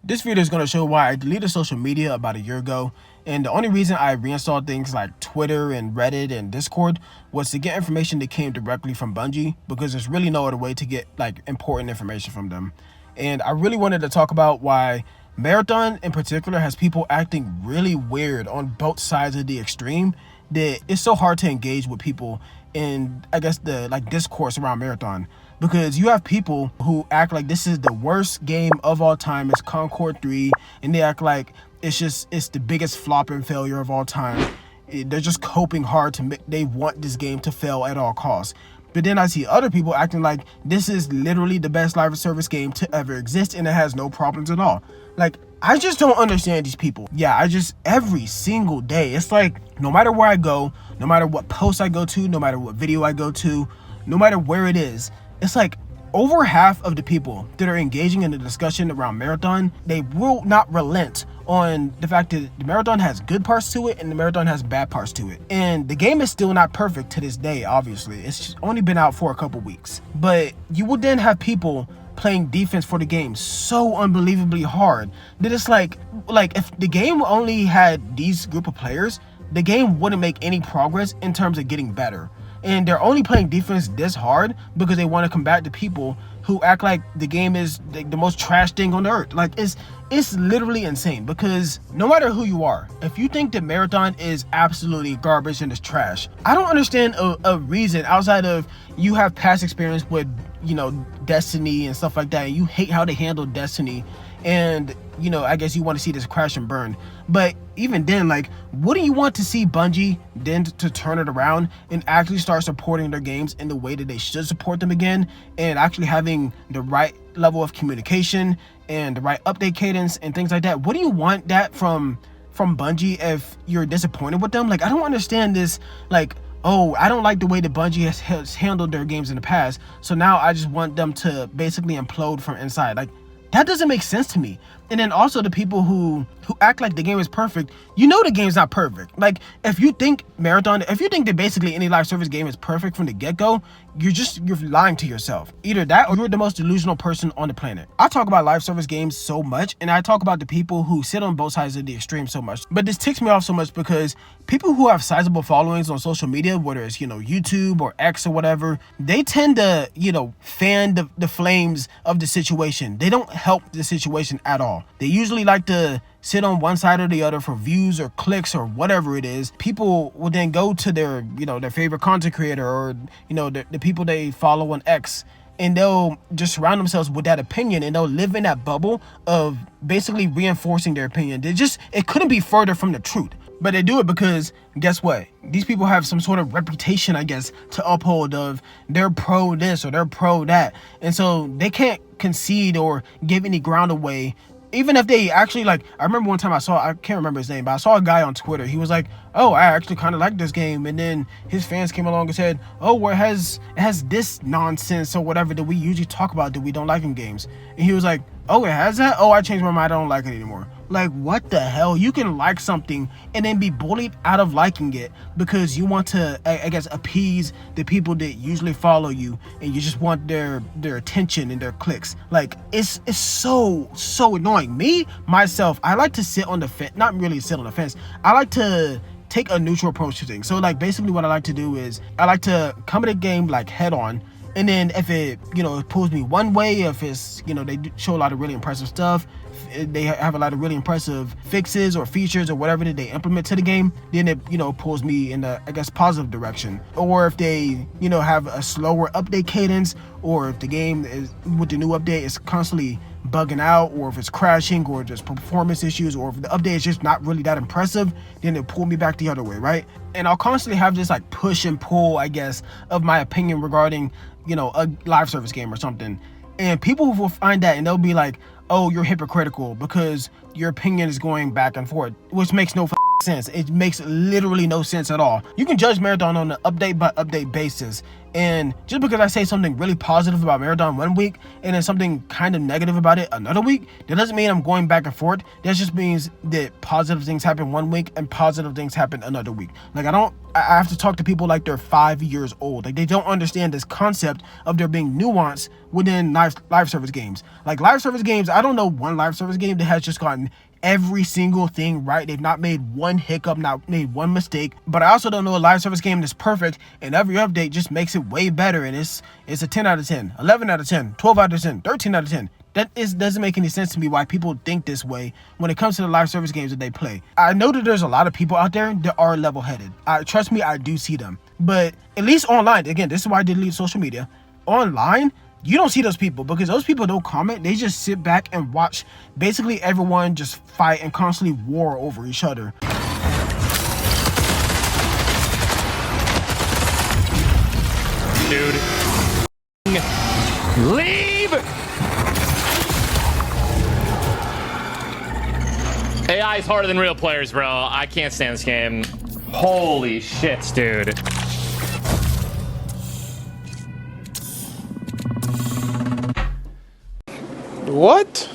This video is going to show why I deleted social media about a year ago, and the only reason I reinstalled things like Twitter and Reddit and Discord was to get information that came directly from Bungie, because there's really no other way to get like important information from them. And I really wanted to talk about why Marathon in particular has people acting really weird on both sides of the extreme, that it's so hard to engage with people in, I guess, the discourse around Marathon, because you have people who act like this is the worst game of all time, it's Concord 3, and they act like it's the biggest flop and failure of all time. They're just coping hard to make, they want this game to fail at all costs. But then I see other people acting like this is literally the best live service game to ever exist and it has no problems at all. Like, I just don't understand these people. Yeah, every single day, it's like no matter where I go, no matter what post I go to, no matter what video I go to, no matter where it is, it's like over half of the people that are engaging in the discussion around Marathon, they will not relent on the fact that the Marathon has good parts to it and the Marathon has bad parts to it. And the game is still not perfect to this day, obviously. It's only been out for a couple weeks. But you will then have people playing defense for the game so unbelievably hard that it's like if the game only had these group of players, the game wouldn't make any progress in terms of getting better. And they're only playing defense this hard because they want to combat the people who act like the game is the most trash thing on earth. Like, it's literally insane, because no matter who you are, if you think that Marathon is absolutely garbage and is trash, I don't understand a reason outside of you have past experience with, Destiny and stuff like that, and you hate how they handle Destiny, and I guess you want to see this crash and burn. But even then, like, what do you want to see Bungie then to turn it around and actually start supporting their games in the way that they should support them again, and actually having the right level of communication and the right update cadence and things like that? What do you want that from Bungie if you're disappointed with them? Like, I don't understand this, like, oh, I don't like the way that Bungie has handled their games in the past, so now I just want them to basically implode from inside. Like, that doesn't make sense to me. And then also the people who act like the game is perfect, the game's not perfect. Like, if you think that basically any live service game is perfect from the get-go, you're lying to yourself. Either that or you're the most delusional person on the planet. I talk about live service games so much, and I talk about the people who sit on both sides of the extreme so much. But this ticks me off so much because people who have sizable followings on social media, whether it's, YouTube or X or whatever, they tend to, fan the flames of the situation. They don't help the situation at all. They usually like to sit on one side or the other for views or clicks or whatever it is. People will then go to their, their favorite content creator or, the people they follow on X, and they'll just surround themselves with that opinion, and they'll live in that bubble of basically reinforcing their opinion. It couldn't be further from the truth. But they do it because, guess what? These people have some sort of reputation, I guess, to uphold of they're pro this or they're pro that. And so they can't concede or give any ground away. Even if they actually, like, I remember one time I can't remember his name, but I saw a guy on Twitter. He was like, oh, I actually kind of like this game. And then his fans came along and said, oh, well, it has this nonsense or whatever that we usually talk about that we don't like in games. And he was like, oh, it has that? Oh, I changed my mind. I don't like it anymore. Like, what the hell? You can like something and then be bullied out of liking it because you want to, I guess, appease the people that usually follow you, and you just want their attention and their clicks. Like, it's so annoying. Myself, I like to sit on the fence. Not really sit on the fence. I like to take a neutral approach to things. So, like, basically what I like to do is I like to come at a game like head on. And then if it, it pulls me one way, if it's, they show a lot of really impressive stuff, they have a lot of really impressive fixes or features or whatever that they implement to the game, then it, pulls me in the, I guess, positive direction. Or if they, have a slower update cadence, or if the game is, with the new update, is constantly bugging out, or if it's crashing, or just performance issues, or if the update is just not really that impressive, then it pull me back the other way, right? And I'll constantly have this like push and pull, I guess, of my opinion regarding, a live service game or something. And people will find that and they'll be like, oh, you're hypocritical because your opinion is going back and forth, which makes no sense. It makes literally no sense at all. You can judge Marathon on an update by update basis, And just because I say something really positive about Marathon one week and then something kind of negative about it another week, that doesn't mean I'm going back and forth. That just means that positive things happen one week and positive things happen another week. Like I have to talk to people like they're 5 years old. Like they don't understand this concept of there being nuance within live service games. Like live service games, I don't know one live service game that has just gotten every single thing right. They've not made one hiccup, not made one mistake. But I also don't know a live service game that's perfect and every update just makes it way better. And it's a 10 out of 10, 11 out of 10, 12 out of 10, 13 out of 10. Doesn't make any sense to me why people think this way when it comes to the live service games that they play. I know that there's a lot of people out there that are level-headed. Trust me, I do see them. But at least online, again, this is why I delete social media. Online, you don't see those people because those people don't comment. They just sit back and watch basically everyone just fight and constantly war over each other. Dude. Leave! AI is harder than real players, bro. I can't stand this game. Holy shit, dude. What?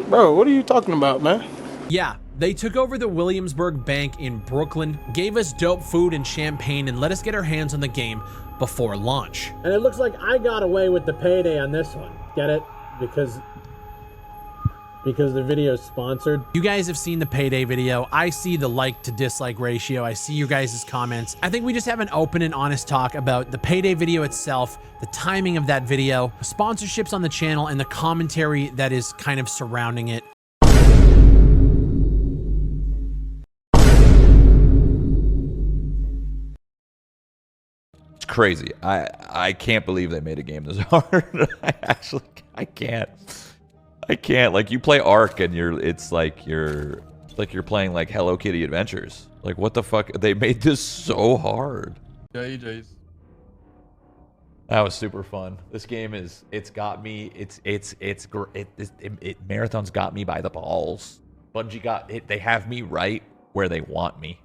Bro, what are you talking about, man? Yeah, they took over the Williamsburg Bank in Brooklyn, gave us dope food and champagne, and let us get our hands on the game before launch. And it looks like I got away with the payday on this one. Get it? Because the video is sponsored. You guys have seen the payday video. I see the like to dislike ratio. I see your guys' comments. I think we just have an open and honest talk about the payday video itself, the timing of that video, sponsorships on the channel, and the commentary that is kind of surrounding it. It's crazy. I can't believe they made a game this hard. I can't. Like you play Ark and it's like you're playing like Hello Kitty Adventures. Like what the fuck? They made this so hard. JJ's. That was super fun. This game it's got me. Marathon's got me by the balls. Bungie got it. They have me right where they want me.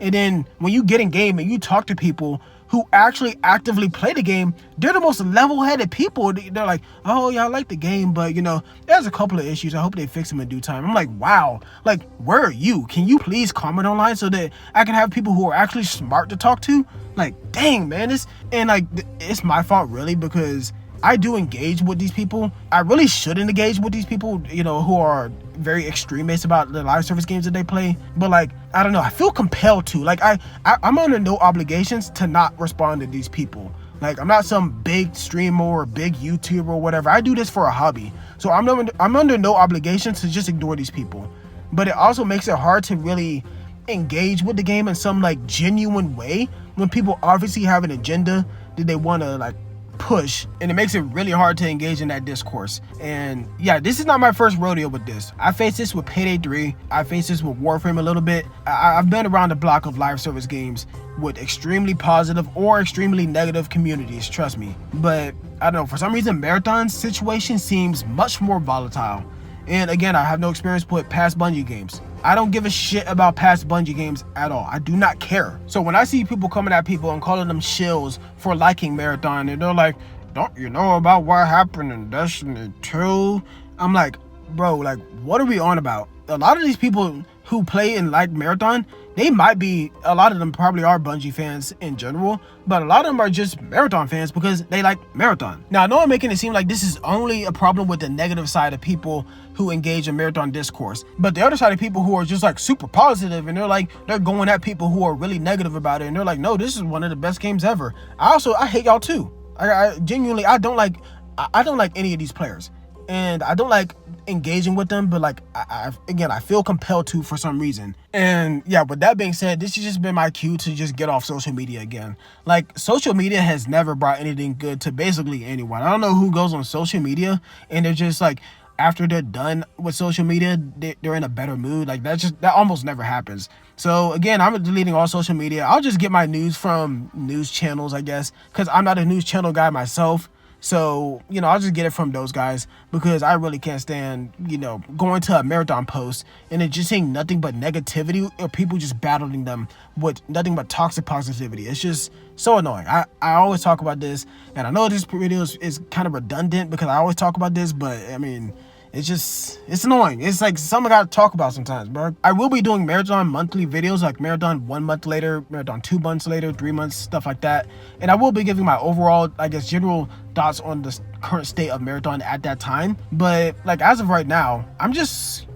And then when you get in game and you talk to people who actually actively play the game, they're the most level-headed people. They're like, oh yeah, I like the game, but you know, there's a couple of issues. I hope they fix them in due time. I'm like, wow, like where are you? Can you please comment online so that I can have people who are actually smart to talk to? Like, dang man, it's my fault really because I do engage with these people. I really shouldn't engage with these people, you know, who are very extremist about the live service games that they play. But like, I don't know, I feel compelled to. Like I'm under no obligations to not respond to these people. Like I'm not some big streamer or big YouTuber or whatever. I do this for a hobby. So I'm under no obligations to just ignore these people. But it also makes it hard to really engage with the game in some like genuine way when people obviously have an agenda that they want to like push, and it makes it really hard to engage in that discourse. And yeah, this is not my first rodeo with this. I faced this with Payday 3. I faced this with Warframe a little bit. I've been around the block of live service games with extremely positive or extremely negative communities, trust me. But I don't know, for some reason Marathon's situation seems much more volatile. And again, I have no experience with past Bungie games. I don't give a shit about past Bungie games at all. I do not care. So when I see people coming at people and calling them shills for liking Marathon, and they're like, don't you know about what happened in Destiny 2? I'm like, bro, like, what are we on about? A lot of these people who play and like Marathon, they might be, a lot of them probably are Bungie fans in general, but a lot of them are just Marathon fans because they like Marathon. Now, I know I'm making it seem like this is only a problem with the negative side of people who engage in Marathon discourse, but the other side of people who are just like super positive and they're going at people who are really negative about it, and they're like, no, this is one of the best games ever. I hate y'all too. I genuinely, I don't like any of these players, and I don't like engaging with them, but like I feel compelled to for some reason. And yeah, with that being said, this has just been my cue to just get off social media again. Like, social media has never brought anything good to basically anyone. I don't know who goes on social media and they're just like, after they're done with social media, they're in a better mood. Like, that almost never happens. So again, I'm deleting all social media. I'll just get my news from news channels, I guess, because I'm not a news channel guy myself. So, you know, I'll just get it from those guys because I really can't stand, you know, going to a marathon post and then just seeing nothing but negativity or people just battling them with nothing but toxic positivity. It's just so annoying. I always talk about this, and I know this video is kind of redundant because I always talk about this, but I mean, it's annoying. It's like something I gotta talk about sometimes, bro. I will be doing marathon monthly videos, like marathon 1 month later, marathon 2 months later, 3 months, stuff like that. And I will be giving my overall, I guess, general thoughts on the current state of marathon at that time. But like as of right now, I'm just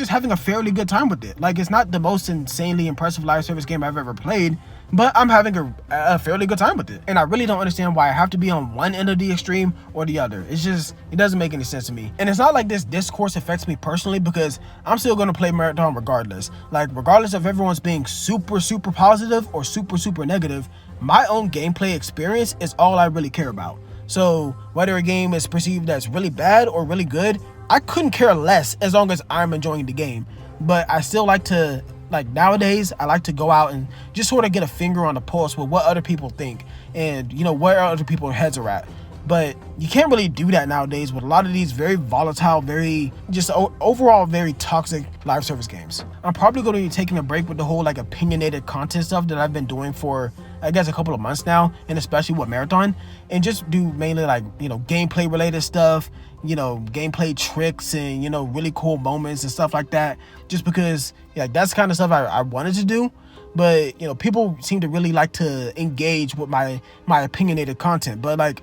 having a fairly good time with it. Like, it's not the most insanely impressive live service game I've ever played, but I'm having a fairly good time with it. And I really don't understand why I have to be on one end of the extreme or the other. It's just, it doesn't make any sense to me. And it's not like this discourse affects me personally because I'm still going to play marathon regardless. Like, regardless of everyone's being super, super positive or super, super negative, my own gameplay experience is all I really care about. So whether a game is perceived as really bad or really good, I couldn't care less as long as I'm enjoying the game. But I still like to, like nowadays, I like to go out and just sort of get a finger on the pulse with what other people think and, you know, where other people's heads are at. But you can't really do that nowadays with a lot of these very volatile, very just overall very toxic live service games. I'm probably going to be taking a break with the whole like opinionated content stuff that I've been doing for, I guess, a couple of months now, and especially with marathon, and just do mainly like, you know, gameplay related stuff, you know, gameplay tricks and, you know, really cool moments and stuff like that, just because yeah, that's the kind of stuff I wanted to do. But, you know, people seem to really like to engage with my opinionated content, but like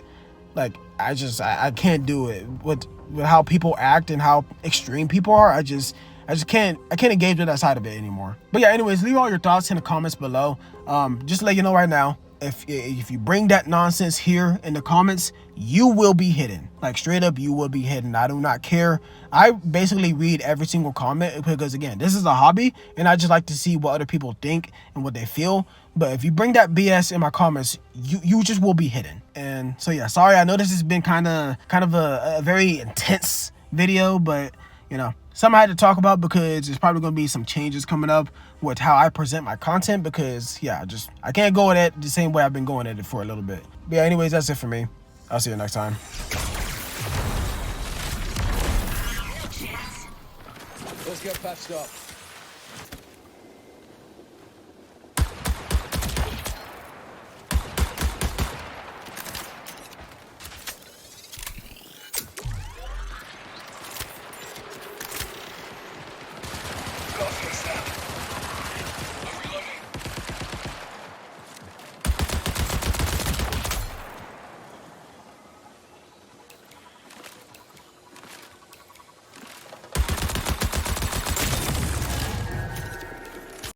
I can't do it with how people act and how extreme people are. I can't engage with that side of it anymore. But yeah, anyways, leave all your thoughts in the comments below. Just to let you know right now, if you bring that nonsense here in the comments, you will be hidden. Like, straight up, you will be hidden. I do not care. I basically read every single comment because, again, this is a hobby and I just like to see what other people think and what they feel. But if you bring that BS in my comments, you just will be hidden. And so yeah, sorry, I know this has been kind of a very intense video, but you know, something I had to talk about because there's probably going to be some changes coming up with how I present my content because yeah, I can't go at it the same way I've been going at it for a little bit. But yeah, anyways, that's it for me. I'll see you next time. Let's get patched up.